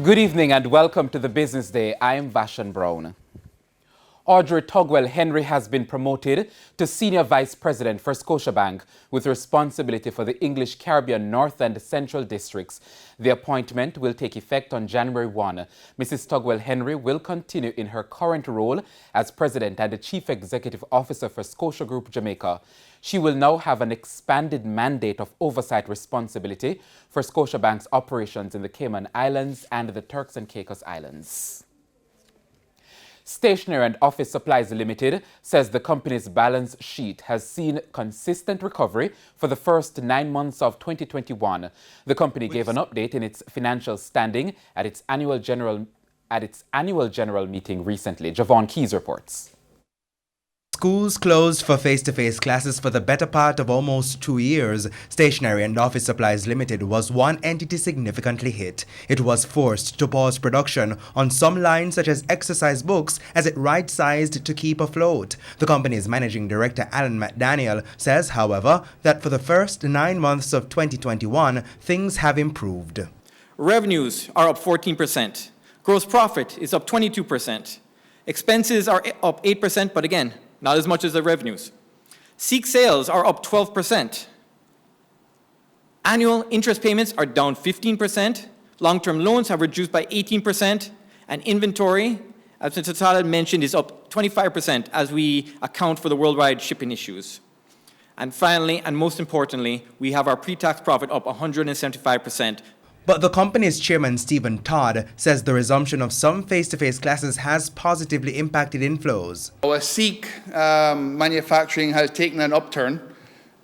Good evening and welcome to the Business Day. I am Vashan Brown. Audrey Tugwell Henry has been promoted to Senior Vice President for Scotiabank with responsibility for the English Caribbean North and Central Districts. The appointment will take effect on January 1. Mrs. Tugwell Henry will continue in her current role as President and the Chief Executive Officer for Scotia Group Jamaica. She will now have an expanded mandate of oversight responsibility for Scotiabank's operations in the Cayman Islands and the Turks and Caicos Islands. Stationery and Office Supplies Limited says the company's balance sheet has seen consistent recovery for the first 9 months of 2021. The company gave an update in its financial standing at its annual general meeting recently. Javon Keys reports. Schools closed for face-to-face classes for the better part of almost 2 years. Stationery and Office Supplies Limited was one entity significantly hit. It was forced to pause production on some lines such as exercise books as it right-sized to keep afloat. The company's managing director Alan McDaniel says, however, that for the first 9 months of 2021, things have improved. Revenues are up 14%. Gross profit is up 22%. Expenses are up 8%, but again, not as much as the revenues. Seek sales are up 12%. Annual interest payments are down 15%. Long-term loans have reduced by 18%. And inventory, as Mr. Talad mentioned, is up 25% as we account for the worldwide shipping issues. And finally, and most importantly, we have our pre-tax profit up 175%. But the company's chairman, Stephen Todd, says the resumption of some face-to-face classes has positively impacted inflows. Our Seek manufacturing has taken an upturn,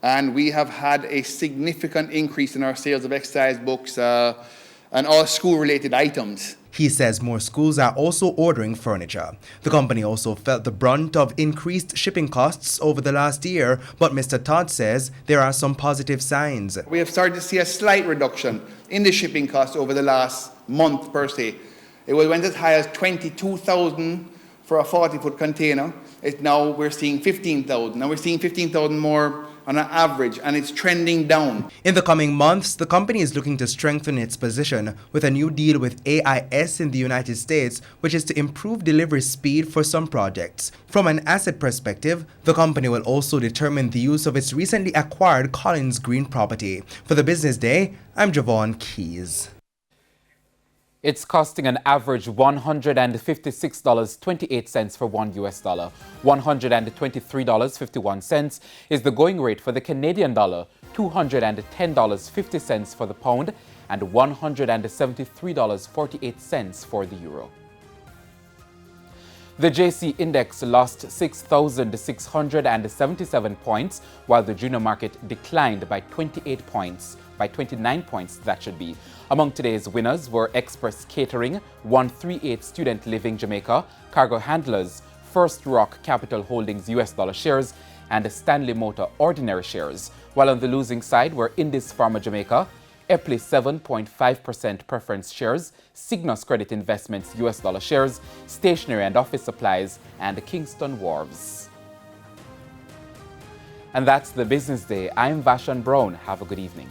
and we have had a significant increase in our sales of exercise books and all school-related items. He says more schools are also ordering furniture. The company also felt the brunt of increased shipping costs over the last year, but Mr. Todd says there are some positive signs. We have started to see a slight reduction in the shipping costs over the last month per se. It went as high as $22,000 for a 40-foot container. Now we're seeing $15,000. Now we're seeing $15,000 more on an average, and it's trending down. In the coming months, the company is looking to strengthen its position with a new deal with AIS in the United States, which is to improve delivery speed for some projects. From an asset perspective, the company will also determine the use of its recently acquired Collins Green property. For the Business Day, I'm Javon Keys. It's costing an average $156.28 for $1. $123.51 is the going rate for the Canadian dollar, $210.50 for the pound, and $173.48 for the euro. The JC Index lost 6,677 points, while the junior market declined by 29 points, that should be. Among today's winners were Express Catering, 138 Student Living Jamaica, Cargo Handlers, First Rock Capital Holdings US dollar shares, and Stanley Motor ordinary shares. While on the losing side were Indus Pharma Jamaica, Epley 7.5% preference shares, Cygnus Credit Investments US dollar shares, Stationery and Office Supplies, and Kingston Wharves. And that's the Business Day. I'm Vashan Brown. Have a good evening.